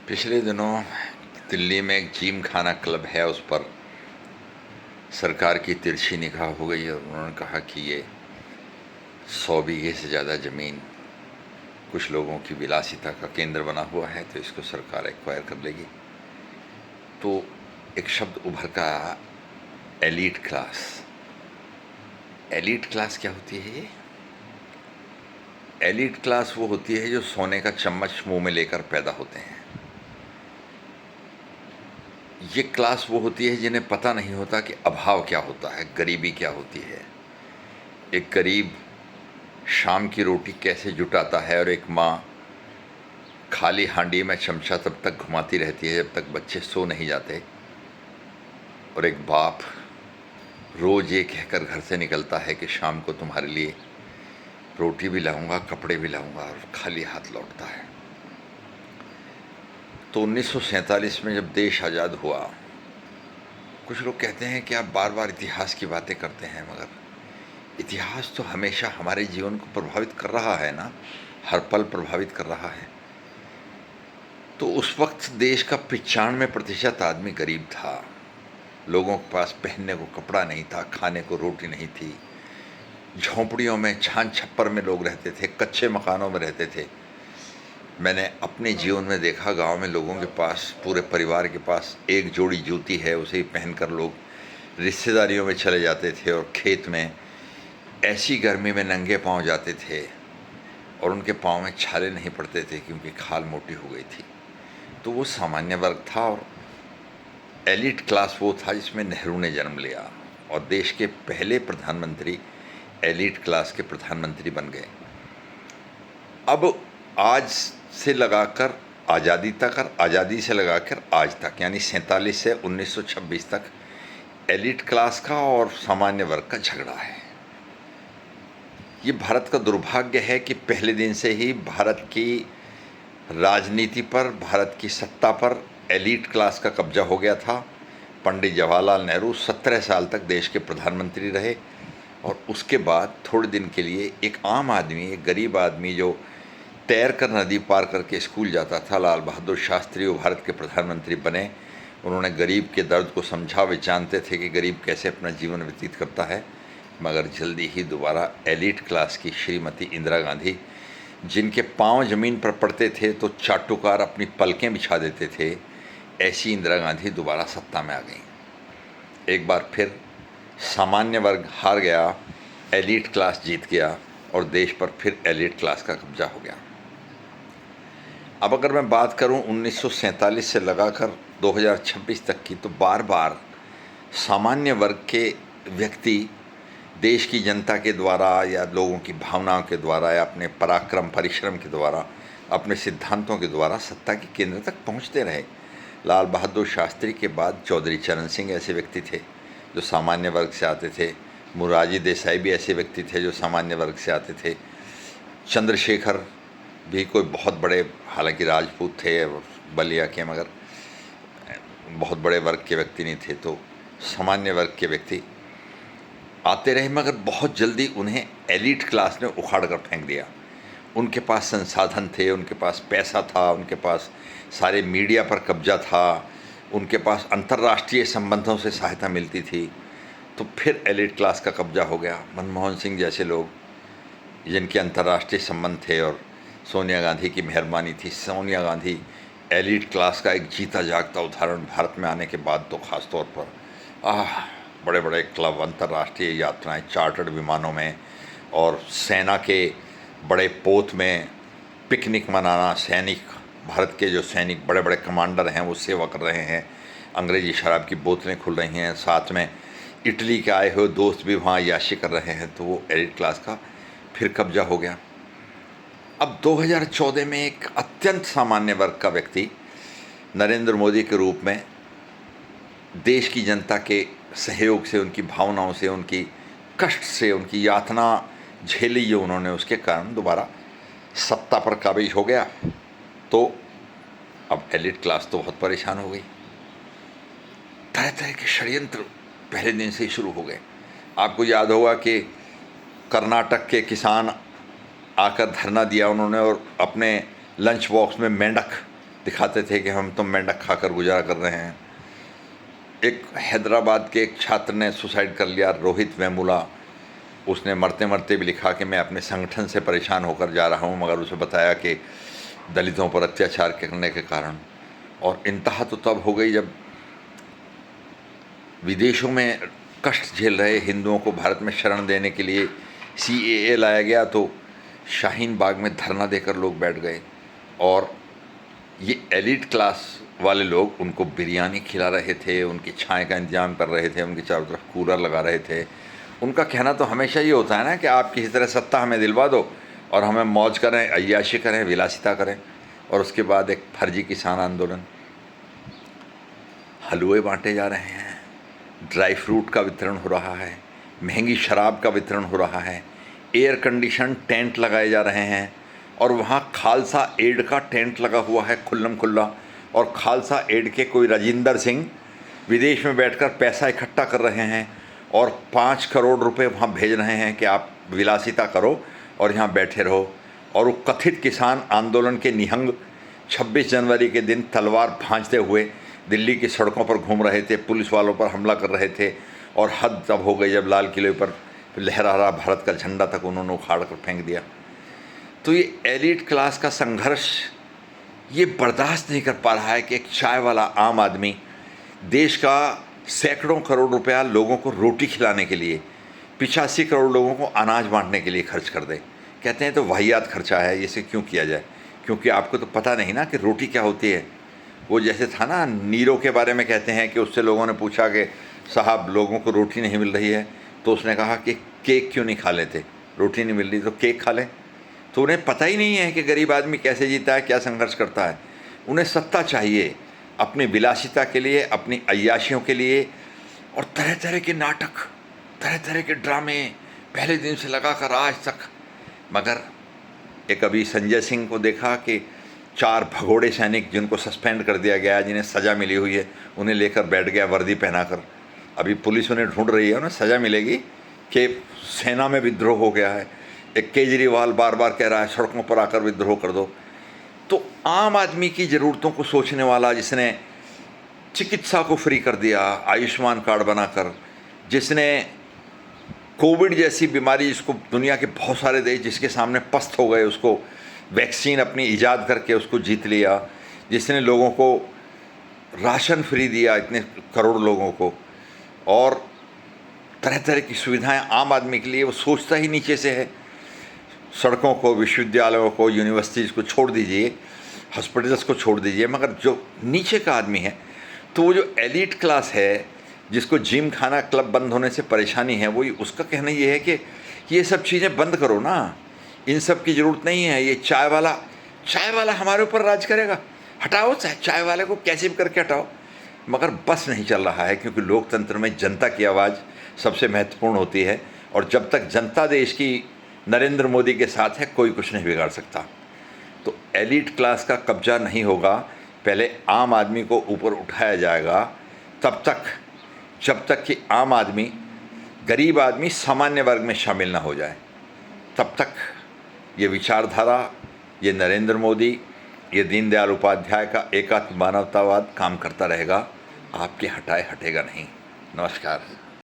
पिछले दिनों दिल्ली में एक जिम खाना क्लब है, उस पर सरकार की तिरछी निगाह हो गई और उन्होंने कहा कि ये 100 बीघे से ज़्यादा ज़मीन कुछ लोगों की विलासिता का केंद्र बना हुआ है, तो इसको सरकार एक्वायर कर लेगी। तो एक शब्द उभर का आया, एलीट क्लास। एलीट क्लास क्या होती है ये? एलीट क्लास वो होती है जो सोने का चम्मच मुंह में लेकर पैदा होते हैं। ये क्लास वो होती है जिन्हें पता नहीं होता कि अभाव क्या होता है, गरीबी क्या होती है। एक गरीब शाम की रोटी कैसे जुटाता है और एक माँ खाली हांडी में चमचा तब तक घुमाती रहती है जब तक बच्चे सो नहीं जाते, और एक बाप रोज़ ये कहकर घर से निकलता है कि शाम को तुम्हारे लिए रोटी भी लाऊंगा, कपड़े भी लाऊंगा, और खाली हाथ लौटता है। तो 1947 में जब देश आज़ाद हुआ, कुछ लोग कहते हैं कि आप बार बार इतिहास की बातें करते हैं, मगर इतिहास तो हमेशा हमारे जीवन को प्रभावित कर रहा है ना, हर पल प्रभावित कर रहा है। तो उस वक्त देश का 95% आदमी गरीब था। लोगों के पास पहनने को कपड़ा नहीं था, खाने को रोटी नहीं थी। झोंपड़ियों में, छान छप्पर में लोग रहते थे, कच्चे मकानों में रहते थे। मैंने अपने जीवन में देखा, गांव में लोगों के पास, पूरे परिवार के पास एक जोड़ी जूती है, उसे ही पहनकर लोग रिश्तेदारियों में चले जाते थे और खेत में ऐसी गर्मी में नंगे पांव जाते थे, और उनके पांव में छाले नहीं पड़ते थे क्योंकि खाल मोटी हो गई थी। तो वो सामान्य वर्ग था, और एलिट क्लास वो था जिसमें नेहरू ने जन्म लिया, और देश के पहले प्रधानमंत्री एलिट क्लास के प्रधानमंत्री बन गए। अब आज से लगाकर आज़ादी तक और आज़ादी से लगाकर आज तक, यानी 47 से 1926 तक एलिट क्लास का और सामान्य वर्ग का झगड़ा है। ये भारत का दुर्भाग्य है कि पहले दिन से ही भारत की राजनीति पर, भारत की सत्ता पर एलिट क्लास का कब्जा हो गया था। पंडित जवाहरलाल नेहरू 17 साल तक देश के प्रधानमंत्री रहे, और उसके बाद थोड़े दिन के लिए एक आम आदमी, एक गरीब आदमी जो तैर कर नदी पार करके स्कूल जाता था, लाल बहादुर शास्त्री, वो भारत के प्रधानमंत्री बने। उन्होंने गरीब के दर्द को समझा। वे जानते थे कि गरीब कैसे अपना जीवन व्यतीत करता है। मगर जल्दी ही दोबारा एलिट क्लास की श्रीमती इंदिरा गांधी, जिनके पांव ज़मीन पर पड़ते थे तो चाटुकार अपनी पलकें बिछा देते थे, ऐसी इंदिरा गांधी दोबारा सत्ता में आ गई। एक बार फिर सामान्य वर्ग हार गया, एलिट क्लास जीत गया, और देश पर फिर एलिट क्लास का कब्जा हो गया। अब अगर मैं बात करूं 1947 से लगाकर 2026 तक की, तो बार बार सामान्य वर्ग के व्यक्ति देश की जनता के द्वारा, या लोगों की भावनाओं के द्वारा, या अपने पराक्रम परिश्रम के द्वारा, अपने सिद्धांतों के द्वारा सत्ता के केंद्र तक पहुंचते रहे। लाल बहादुर शास्त्री के बाद चौधरी चरण सिंह ऐसे व्यक्ति थे जो सामान्य वर्ग से आते थे। मोरारजी देसाई भी ऐसे व्यक्ति थे जो सामान्य वर्ग से आते थे। चंद्रशेखर भी कोई बहुत बड़े, हालांकि राजपूत थे और बलिया के, मगर बहुत बड़े वर्ग के व्यक्ति नहीं थे। तो सामान्य वर्ग के व्यक्ति आते रहे, मगर बहुत जल्दी उन्हें एलिट क्लास ने उखाड़ कर फेंक दिया। उनके पास संसाधन थे, उनके पास पैसा था, उनके पास सारे मीडिया पर कब्जा था, उनके पास अंतर्राष्ट्रीय संबंधों से सहायता मिलती थी। तो फिर एलिट क्लास का कब्जा हो गया। मनमोहन सिंह जैसे लोग, जिनके अंतर्राष्ट्रीय संबंध थे, और सोनिया गांधी की मेहरबानी थी। सोनिया गांधी एलिट क्लास का एक जीता जागता उदाहरण। भारत में आने के बाद तो ख़ास तौर पर बड़े बड़े क्लब, अंतर्राष्ट्रीय यात्राएं चार्टर्ड विमानों में, और सेना के बड़े पोत में पिकनिक मनाना। सैनिक, भारत के जो सैनिक बड़े बड़े कमांडर हैं, वो सेवा कर रहे हैं, अंग्रेज़ी शराब की बोतलें खुल रही हैं, साथ में इटली के आए हुए दोस्त भी वहाँ अय्याशी कर रहे हैं। तो वो एलिट क्लास का फिर कब्जा हो गया। अब 2014 में एक अत्यंत सामान्य वर्ग का व्यक्ति नरेंद्र मोदी के रूप में देश की जनता के सहयोग से, उनकी भावनाओं से, उनकी कष्ट से, उनकी यातना झेली जो उन्होंने, उसके कारण दोबारा सत्ता पर काबिज हो गया। तो अब एलिट क्लास तो बहुत परेशान हो गई। तरह तरह के षड्यंत्र पहले दिन से ही शुरू हो गए। आपको याद होगा कि कर्नाटक के किसान आकर धरना दिया उन्होंने, और अपने लंच बॉक्स में मेंढक दिखाते थे कि हम तो मेंढक खाकर गुजारा कर रहे हैं। एक हैदराबाद के एक छात्र ने सुसाइड कर लिया, रोहित वेमुला। उसने मरते मरते भी लिखा कि मैं अपने संगठन से परेशान होकर जा रहा हूँ, मगर उसे बताया कि दलितों पर अत्याचार करने के कारण। और इंतहा तो तब हो गई जब विदेशों में कष्ट झेल रहे हिंदुओं को भारत में शरण देने के लिए CAA लाया गया, तो शाहीन बाग में धरना देकर लोग बैठ गए। और ये एलिट क्लास वाले लोग उनको बिरयानी खिला रहे थे, उनकी छाए का इंतजाम कर रहे थे, उनकी चारों तरफ कूलर लगा रहे थे। उनका कहना तो हमेशा ये होता है ना कि आप किसी तरह सत्ता हमें दिलवा दो और हमें मौज करें, अय्याशी करें, विलासिता करें। और उसके बाद एक फर्जी किसान आंदोलन, हलवे बांटे जा रहे हैं, ड्राई फ्रूट का वितरण हो रहा है, महंगी शराब का वितरण हो रहा है, एयर कंडीशन टेंट लगाए जा रहे हैं। और वहाँ खालसा एड का टेंट लगा हुआ है खुल्लम खुल्ला, और खालसा एड के कोई राजिंदर सिंह विदेश में बैठकर पैसा इकट्ठा कर रहे हैं और 5 करोड़ रुपए वहाँ भेज रहे हैं कि आप विलासिता करो और यहाँ बैठे रहो। और वो कथित किसान आंदोलन के निहंग 26 जनवरी के दिन तलवार भांजते हुए दिल्ली की सड़कों पर घूम रहे थे, पुलिस वालों पर हमला कर रहे थे। और हद तब हो गई जब लाल किले पर लहरा रहा भारत का झंडा तक उन्होंने उखाड़ कर फेंक दिया। तो ये एलिट क्लास का संघर्ष ये बर्दाश्त नहीं कर पा रहा है कि एक चाय वाला आम आदमी देश का सैकड़ों करोड़ रुपया लोगों को रोटी खिलाने के लिए, 85 करोड़ लोगों को अनाज बांटने के लिए खर्च कर दे। कहते हैं तो वाहियात खर्चा है, इसे क्यों किया जाए? क्योंकि आपको तो पता नहीं ना कि रोटी क्या होती है। वो जैसे था ना, नीरो के बारे में कहते हैं कि उससे लोगों ने पूछा कि साहब लोगों को रोटी नहीं मिल रही है, तो उसने कहा कि केक क्यों नहीं खा लेते, रोटी नहीं मिल रही तो केक खा लें। तो उन्हें पता ही नहीं है कि गरीब आदमी कैसे जीता है, क्या संघर्ष करता है। उन्हें सत्ता चाहिए अपनी विलासिता के लिए, अपनी अय्याशियों के लिए, और तरह तरह के नाटक, तरह तरह के ड्रामे पहले दिन से लगाकर आज तक। मगर एक अभी संजय सिंह को देखा कि 4 भगोड़े सैनिक जिनको सस्पेंड कर दिया गया, जिन्हें सज़ा मिली हुई है, उन्हें लेकर बैठ गया वर्दी पहनाकर। अभी पुलिस उन्हें ढूंढ रही है, उन्हें सज़ा मिलेगी कि सेना में विद्रोह हो गया है। एक केजरीवाल बार बार कह रहा है सड़कों पर आकर विद्रोह कर दो। तो आम आदमी की ज़रूरतों को सोचने वाला, जिसने चिकित्सा को फ्री कर दिया आयुष्मान कार्ड बनाकर, जिसने कोविड जैसी बीमारी जिसको दुनिया के बहुत सारे देश जिसके सामने पस्त हो गए, उसको वैक्सीन अपनी ईजाद करके उसको जीत लिया, जिसने लोगों को राशन फ्री दिया इतने करोड़ लोगों को, और तरह तरह की सुविधाएं आम आदमी के लिए, वो सोचता ही नीचे से है। सड़कों को, विश्वविद्यालयों को, यूनिवर्सिटीज़ को छोड़ दीजिए, हॉस्पिटल्स को छोड़ दीजिए, मगर जो नीचे का आदमी है, तो वो जो एलिट क्लास है, जिसको जिम खाना क्लब बंद होने से परेशानी है, वो उसका कहना ये है कि ये सब चीज़ें बंद करो ना, इन सब की ज़रूरत नहीं है। ये चाय वाला हमारे ऊपर राज करेगा, हटाओ चाय वाले को कैसे भी करके हटाओ। मगर बस नहीं चल रहा है, क्योंकि लोकतंत्र में जनता की आवाज़ सबसे महत्वपूर्ण होती है। और जब तक जनता देश की नरेंद्र मोदी के साथ है, कोई कुछ नहीं बिगाड़ सकता। तो एलिट क्लास का कब्जा नहीं होगा, पहले आम आदमी को ऊपर उठाया जाएगा। तब तक, जब तक कि आम आदमी, गरीब आदमी सामान्य वर्ग में शामिल ना हो जाए, तब तक ये विचारधारा, ये नरेंद्र मोदी, ये दीनदयाल उपाध्याय का एकात्म मानवतावाद काम करता रहेगा। आपके हटाए हटेगा नहीं। नमस्कार।